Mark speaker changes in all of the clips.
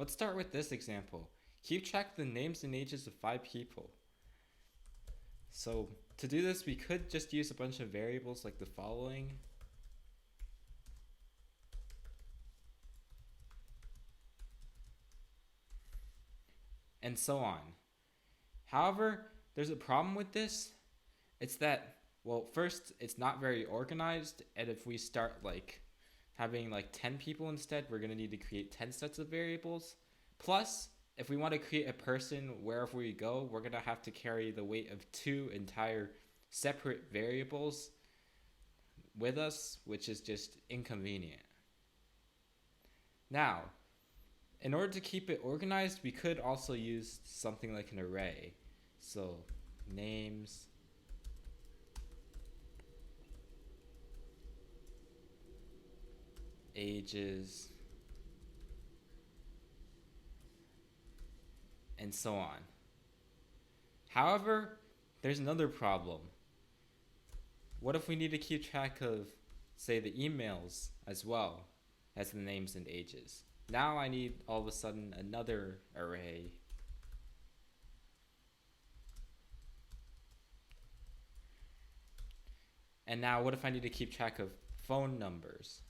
Speaker 1: Let's start with this example. Keep track of the names and ages of 5 people. So to do this, we could just use a bunch of variables like the following. And so on. However, there's a problem with this. It's that, well, first, it's not very organized, and if we start having 10 people instead, we're going to need to create 10 sets of variables. Plus, if we want to create a person wherever we go, we're going to have to carry the weight of 2 entire separate variables with us, which is just inconvenient. Now, in order to keep it organized, we could also use something like an array. So, names, ages, and so on. However, there's another problem. What if we need to keep track of, say, the emails as well as the names and ages? Now I need all of a sudden another array. And now what if I need to keep track of phone numbers?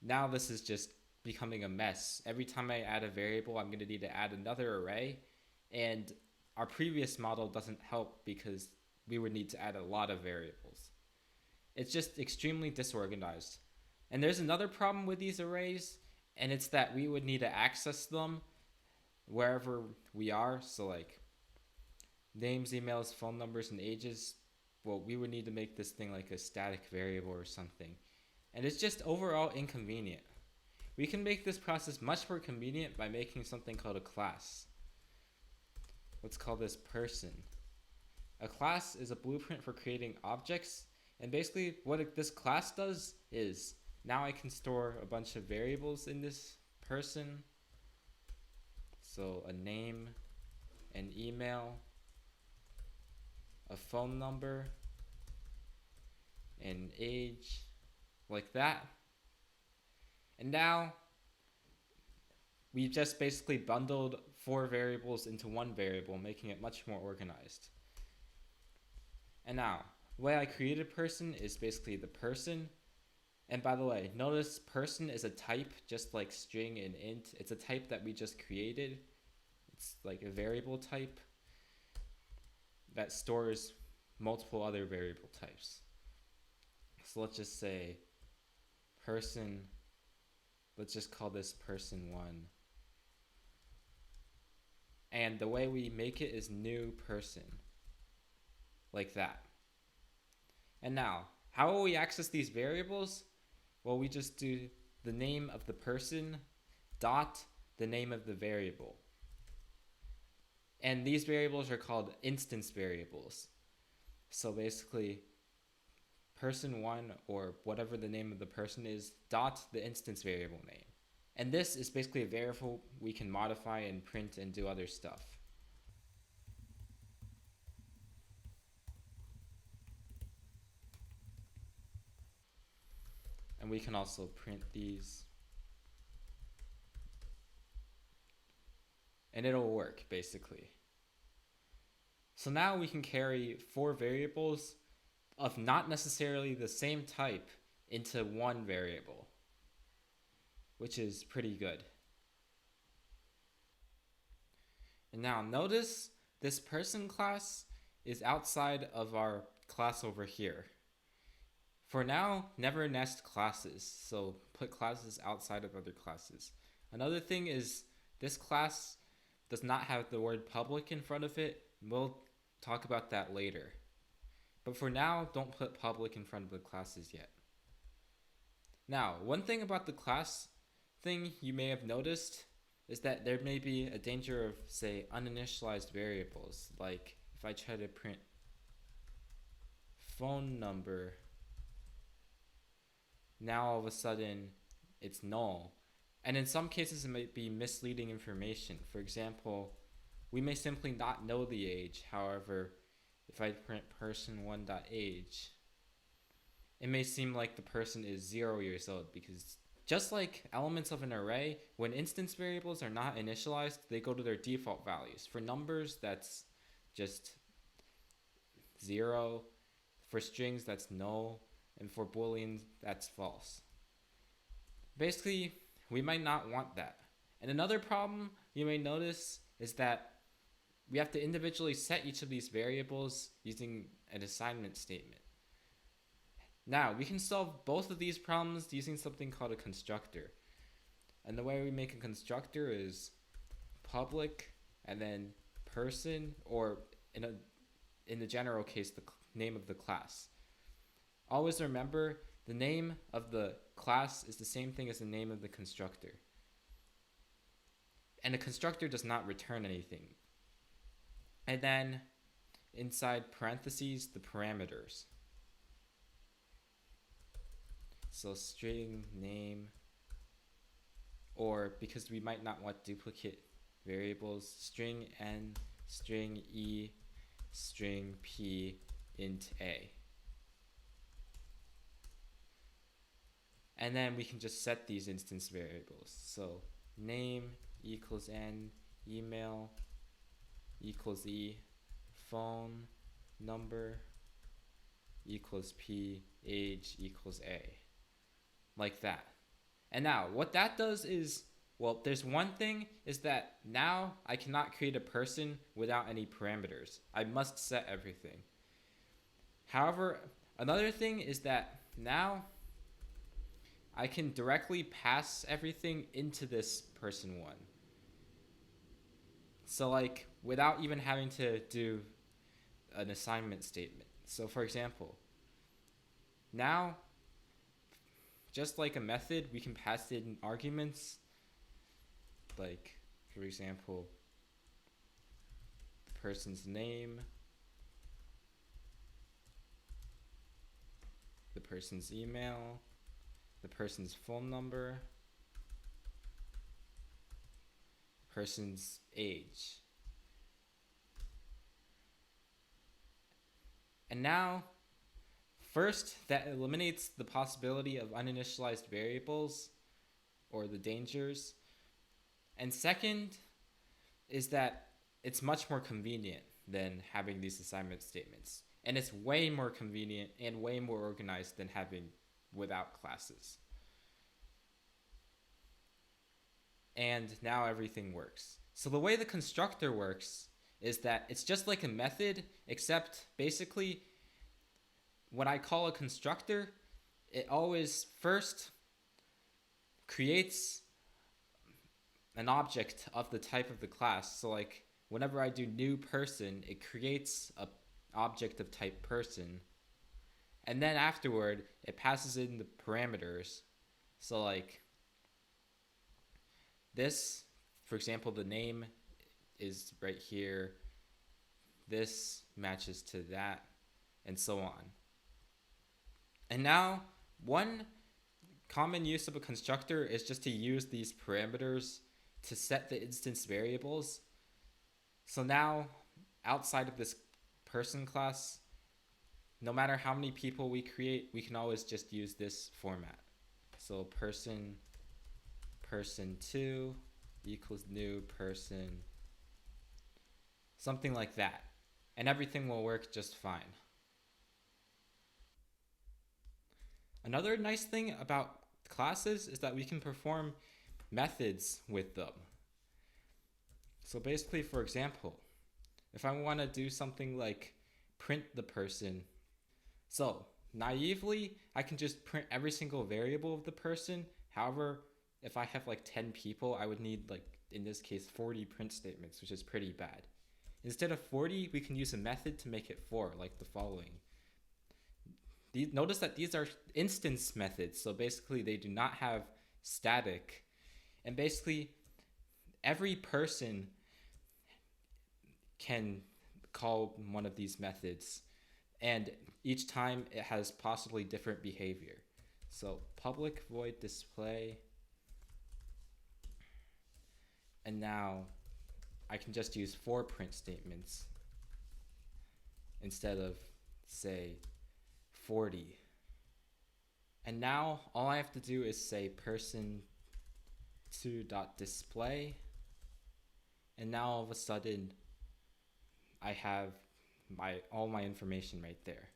Speaker 1: Now this is just becoming a mess. Every time I add a variable, I'm going to need to add another array. And our previous model doesn't help because we would need to add a lot of variables. It's just extremely disorganized. And there's another problem with these arrays, and it's that we would need to access them wherever we are. So names, emails, phone numbers, and ages, well, we would need to make this thing like a static variable or something. And it's just overall inconvenient. We can make this process much more convenient by making something called a class. Let's call this person. A class is a blueprint for creating objects, and basically what this class does is, now I can store a bunch of variables in this person. So a name, an email, a phone number, an age, like that. And now we just basically bundled 4 variables into one variable, making it much more organized. And now, the way I created person is basically the person. And by the way, notice person is a type, just like string and int. It's a type that we just created. It's like a variable type that stores multiple other variable types. So let's just say person, let's just call this person1. And the way we make it is new person, like that. And now, how will we access these variables? Well, we just do the name of the person dot the name of the variable. And these variables are called instance variables. So basically, person1, or whatever the name of the person is, dot the instance variable name. And this is basically a variable we can modify and print and do other stuff. And we can also print these. And it'll work, basically. So now we can carry 4 variables of not necessarily the same type into one variable, which is pretty good. And now notice this person class is outside of our class over here. For now, never nest classes, so put classes outside of other classes. Another thing is this class does not have the word public in front of it. We'll talk about that later. But for now, don't put public in front of the classes yet. Now, one thing about the class thing you may have noticed is that there may be a danger of, say, uninitialized variables. Like if I try to print phone number, now all of a sudden it's null. And in some cases it might be misleading information. For example, we may simply not know the age. However, if I print person1.age, it may seem like the person is 0 years old because Just like elements of an array, when instance variables are not initialized, they go to their default values. For numbers, that's just 0. For strings, that's null. And for booleans, that's false. Basically, we might not want that. And another problem you may notice is that we have to individually set each of these variables using an assignment statement. Now, we can solve both of these problems using something called a constructor. And the way we make a constructor is public and then person, or in the general case, the name of the class. Always remember, the name of the class is the same thing as the name of the constructor. And the constructor does not return anything. And then inside parentheses, the parameters. So string name, or because we might not want duplicate variables, string n, string e, string p, int a. And then we can just set these instance variables. So name equals n, email equals e, phone number equals p, age equals a. Like that. And now what that does is, well, there's one thing is that now I cannot create a person without any parameters. I must set everything. However, another thing is that now I can directly pass everything into this person one. So like without even having to do an assignment statement. So for example, now just like a method, we can pass in arguments. Like, for example, the person's name, the person's email, the person's phone number, the person's age. And now, first, that eliminates the possibility of uninitialized variables or the dangers. And second is that it's much more convenient than having these assignment statements. And it's way more convenient and way more organized than having without classes. And now everything works. So the way the constructor works is that it's just like a method, except basically when I call a constructor, it always first creates an object of the type of the class. So like whenever I do new person, it creates an object of type person. And then afterward, it passes in the parameters. So like this, for example, the name is right here. This matches to that, and so on. And now, one common use of a constructor is just to use these parameters to set the instance variables. So now, outside of this person class, no matter how many people we create, we can always just use this format. So person2 equals new person, something like that. And everything will work just fine. Another nice thing about classes is that we can perform methods with them. So basically, for example, if I want to do something like print the person, so naively, I can just print every single variable of the person. However, if I have like 10 people, I would need, like in this case, 40 print statements, which is pretty bad. Instead of 40, we can use a method to make it 4, like the following. Notice that these are instance methods, so basically they do not have static. And basically, every person can call one of these methods, and each time it has possibly different behavior. So public void display, and now I can just use 4 print statements instead of, say, 40. And now all I have to do is say person2.display, and now all of a sudden I have all my information right there.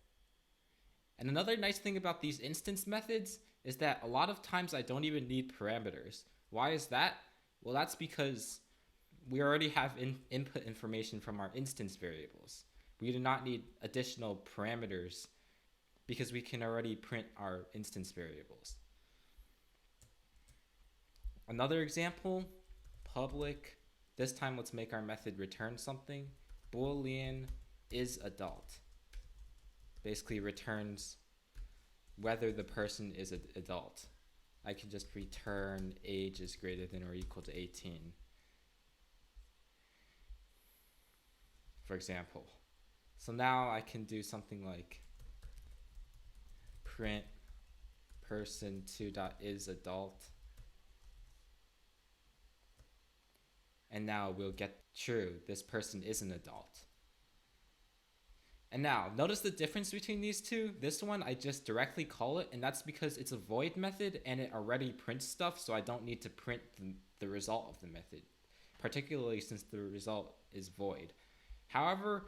Speaker 1: And another nice thing about these instance methods is that a lot of times I don't even need parameters. Why is that? Well, that's because we already have input information from our instance variables. We do not need additional parameters because we can already print our instance variables. Another example, public. This time let's make our method return something. Boolean is adult. Basically returns whether the person is an adult. I can just return age is greater than or equal to 18, for example. So now I can do something like print person2.isAdult, and now we'll get true, this person is an adult. And now, notice the difference between these two. This one, I just directly call it, and that's because it's a void method and it already prints stuff, so I don't need to print the result of the method, particularly since the result is void. However,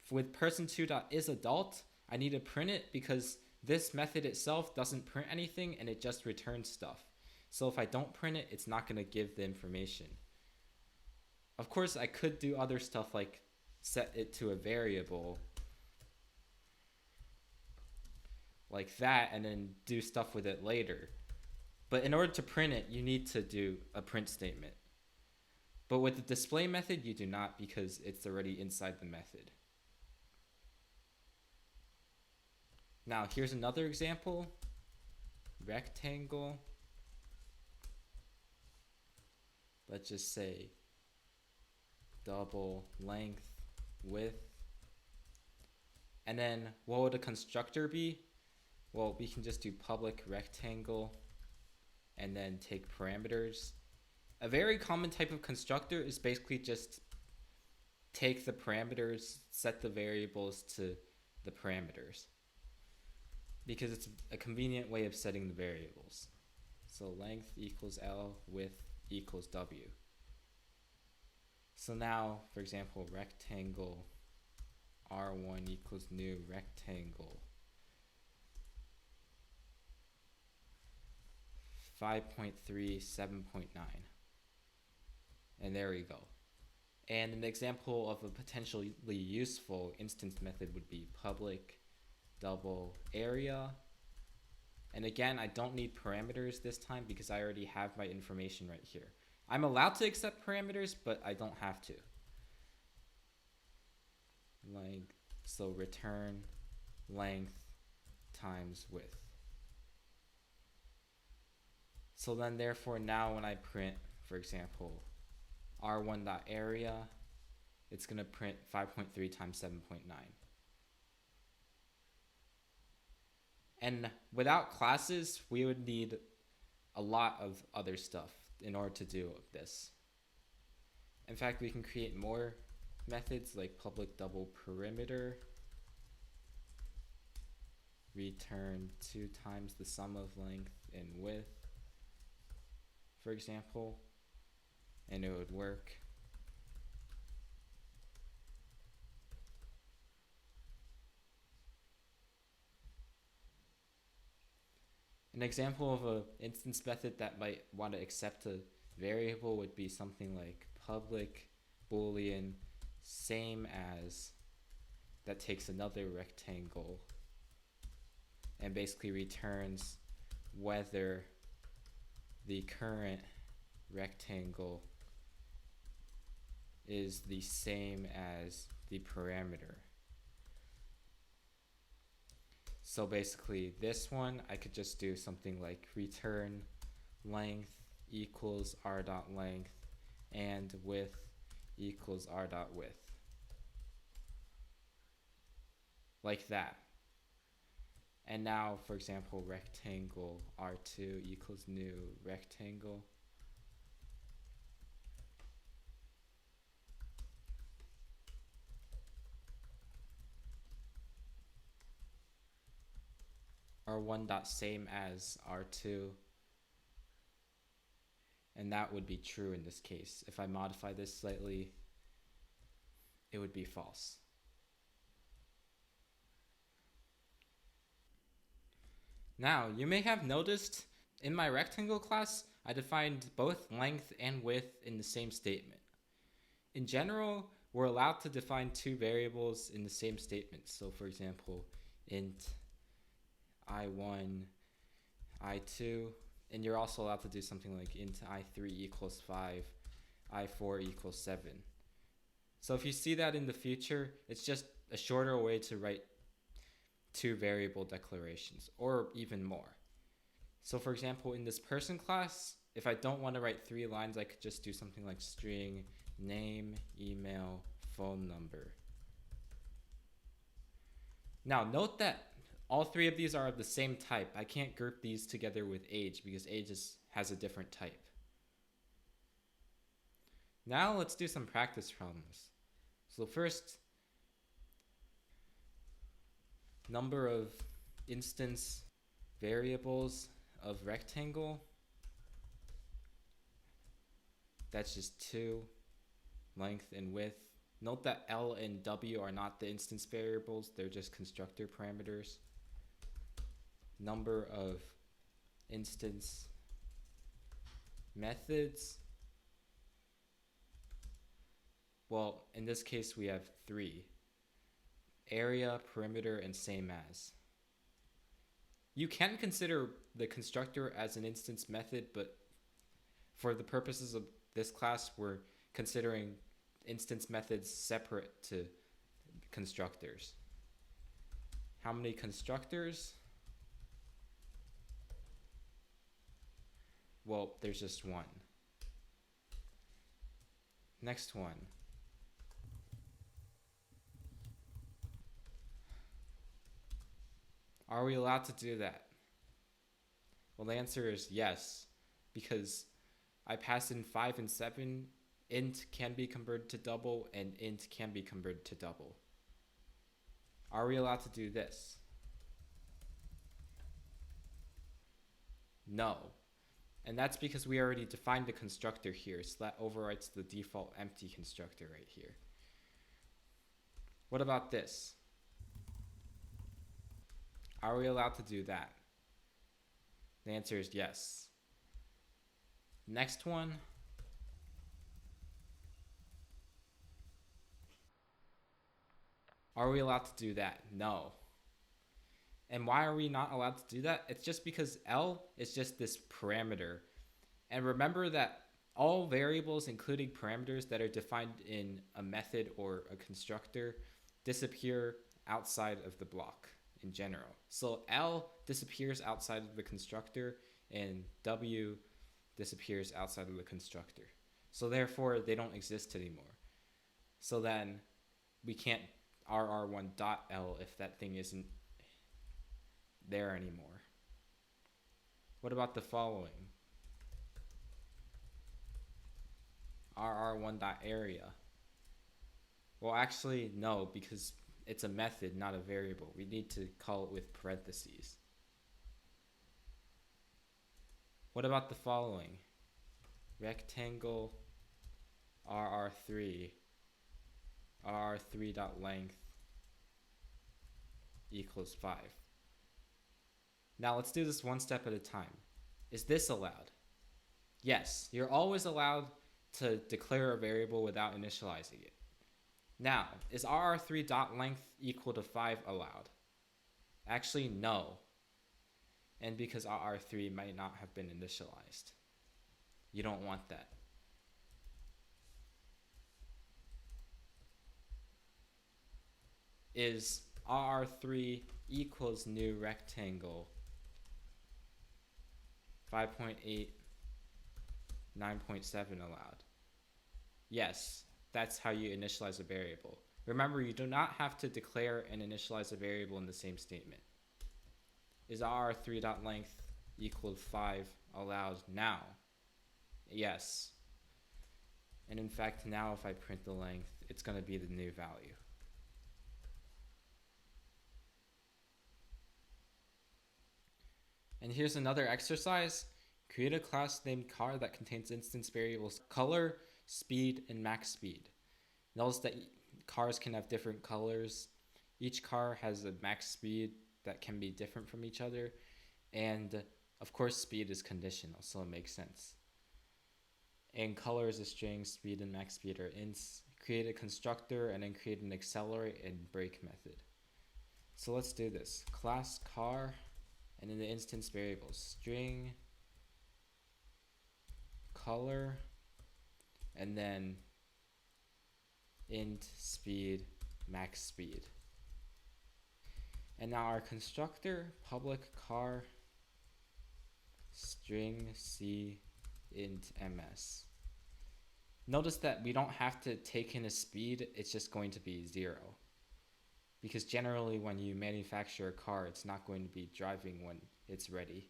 Speaker 1: with person2.isAdult, I need to print it because this method itself doesn't print anything and it just returns stuff. So if I don't print it, it's not going to give the information. Of course, I could do other stuff like set it to a variable like that and then do stuff with it later. But in order to print it, you need to do a print statement. But with the display method, you do not, because it's already inside the method. Now here's another example. Rectangle. Let's just say double length width. And then what would a constructor be? Well, we can just do public rectangle and then take parameters. A very common type of constructor is basically just take the parameters, set the variables to the parameters, because it's a convenient way of setting the variables. So length equals L, width equals W. So now, for example, rectangle R1 equals new rectangle 5.3, 7.9. And there we go. And an example of a potentially useful instance method would be public double area. And again, I don't need parameters this time because I already have my information right here. I'm allowed to accept parameters, but I don't have to. Length, so return length times width. So then therefore now when I print, for example, r1.area, it's going to print 5.3 times 7.9. And without classes, we would need a lot of other stuff in order to do this. In fact, we can create more methods like public double perimeter, return 2 times the sum of length and width, for example, and it would work. An example of an instance method that might want to accept a variable would be something like public boolean same as, that takes another rectangle and basically returns whether the current rectangle is the same as the parameter. So basically this one, I could just do something like return length equals r.length and width equals r.width. Like that. And now, for example, rectangle r2 equals new rectangle. r1 dot same as r2, and that would be true in this case. If I modify this slightly, it would be false. Now, you may have noticed in my rectangle class, I defined both length and width in the same statement. In general, we're allowed to define two variables in the same statement. So for example, int I1, I2, and you're also allowed to do something like int I3 equals 5, I4 equals 7. So if you see that in the future, it's just a shorter way to write two variable declarations, or even more. So for example, in this person class, if I don't want to write 3 lines, I could just do something like string name, email, phone number. Now note that all 3 of these are of the same type. I can't group these together with age because age has a different type. Now let's do some practice problems. So first, number of instance variables of rectangle. That's just 2, length and width. Note that L and W are not the instance variables, they're just constructor parameters. Number of instance methods. Well, in this case we have 3. Area, perimeter, and same as. You can consider the constructor as an instance method, but for the purposes of this class, we're considering instance methods separate to constructors. How many constructors? Well, there's just 1. Next one. Are we allowed to do that? Well, the answer is yes, because I pass in 5 and 7, int can be converted to double, and int can be converted to double. Are we allowed to do this? No. And that's because we already defined the constructor here, so that overwrites the default empty constructor right here. What about this? Are we allowed to do that? The answer is yes. Next one. Are we allowed to do that? No. And why are we not allowed to do that? It's just because L is just this parameter. And remember that all variables, including parameters that are defined in a method or a constructor, disappear outside of the block in general. So L disappears outside of the constructor and W disappears outside of the constructor. So therefore they don't exist anymore. So then we can't rr1.l if that thing isn't there anymore. What about the following? rr1.area. Well, actually no, because it's a method, not a variable. We need to call it with parentheses. What about the following? Rectangle rr3 rr3.length equals 5. Now let's do this one step at a time. Is this allowed? Yes, you're always allowed to declare a variable without initializing it. Now, is rr3.length equal to 5 allowed? Actually, no. And because rr3 might not have been initialized. You don't want that. Is rr3 equals new rectangle 5.8 9.7 allowed? Yes, that's how you initialize a variable. Remember, you do not have to declare and initialize a variable in the same statement. Is rr3.length equal 5 allowed now? Yes. And in fact, now if I print the length, it's going to be the new value. And here's another exercise. Create a class named car that contains instance variables color, speed, and max speed. Notice that cars can have different colors. Each car has a max speed that can be different from each other. And of course, speed is conditional, so it makes sense. And color is a string, speed and max speed are ints. Create a constructor and then create an accelerate and brake method. So let's do this. Class car, and in the instance variables, string, color, and then int speed, max speed. And now our constructor, public car, string c int ms. Notice that we don't have to take in a speed, it's just going to be 0. Because generally when you manufacture a car, it's not going to be driving when it's ready.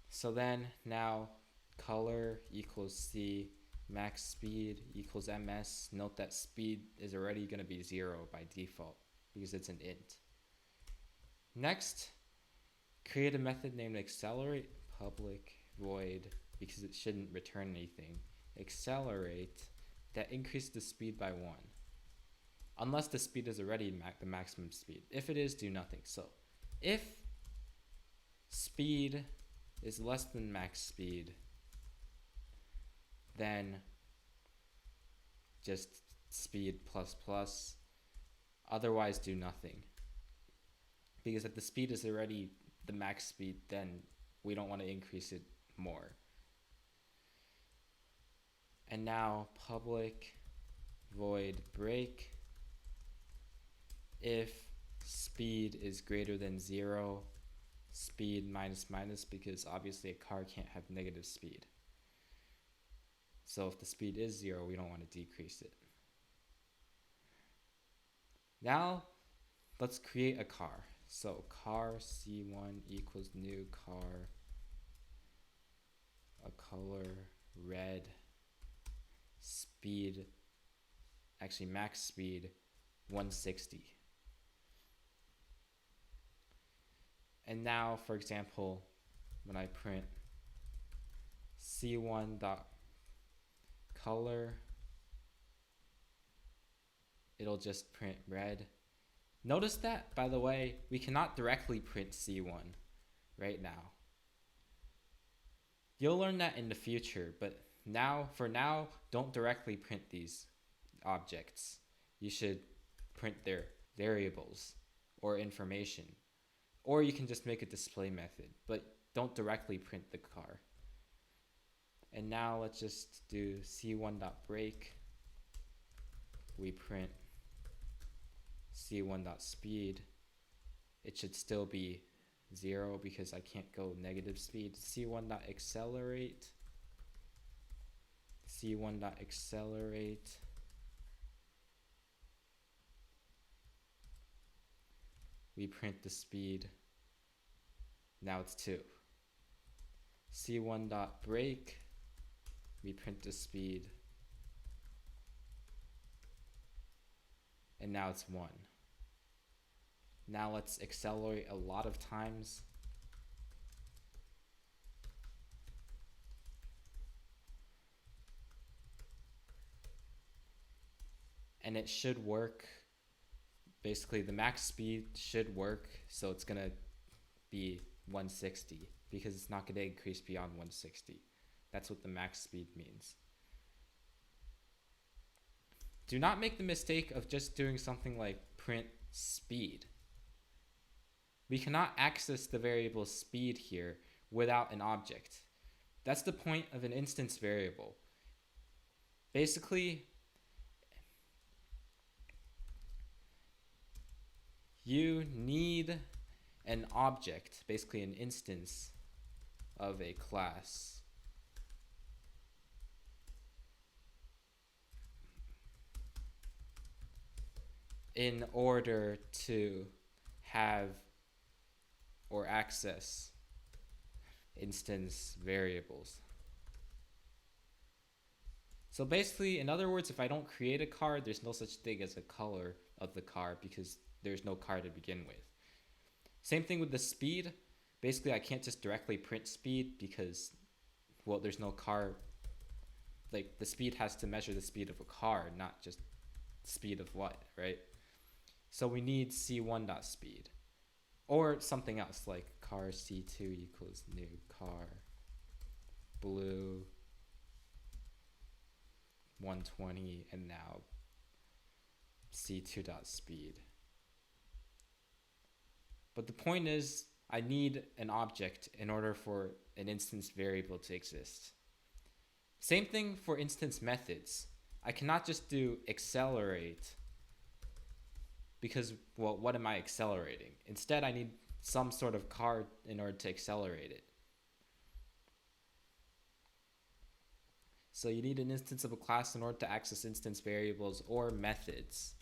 Speaker 1: So then now color equals c, max speed equals ms. Note that speed is already going to be 0 by default because it's an int. Next, create a method named accelerate, public void, because it shouldn't return anything, accelerate that increases the speed by 1. Unless the speed is already the maximum speed. If it is, do nothing. So if speed is less than max speed, then just speed plus plus. Otherwise, do nothing. Because if the speed is already the max speed, then we don't want to increase it more. And now public void break if speed is greater than 0, speed minus minus, because obviously a car can't have negative speed. So if the speed is 0, we don't want to decrease it. Now let's create a car. So car c1 equals new car, a color red, speed, actually max speed 160. And now, for example, when I print c1 dot color, it'll just print red. Notice that, by the way, we cannot directly print c1 right now. You'll learn that in the future, but for now, don't directly print these objects. You should print their variables or information. Or you can just make a display method, but don't directly print the car. And now let's just do c1.break. We print c1.speed. It should still be 0 because I can't go negative speed. c1.accelerate. c1.accelerate. We print the speed. Now it's 2. c1.break. We print the speed. And now it's 1. Now let's accelerate a lot of times. And it should work. Basically, the max speed should work, so it's going to be 160 because it's not going to increase beyond 160. That's what the max speed means. Do not make the mistake of just doing something like print speed. We cannot access the variable speed here without an object. That's the point of an instance variable. Basically, you need an object, basically an instance of a class. In order to have or access instance variables. So basically, in other words, if I don't create a car, there's no such thing as a color of the car because there's no car to begin with. Same thing with the speed. Basically, I can't just directly print speed because, well, there's no car. Like, the speed has to measure the speed of a car, not just speed of what, right? So we need c1.speed. Or something else, like car c2 equals new car blue 120, and now c2.speed. But the point is, I need an object in order for an instance variable to exist. Same thing for instance methods. I cannot just do accelerate because, well, what am I accelerating? Instead, I need some sort of car in order to accelerate it. So you need an instance of a class in order to access instance variables or methods.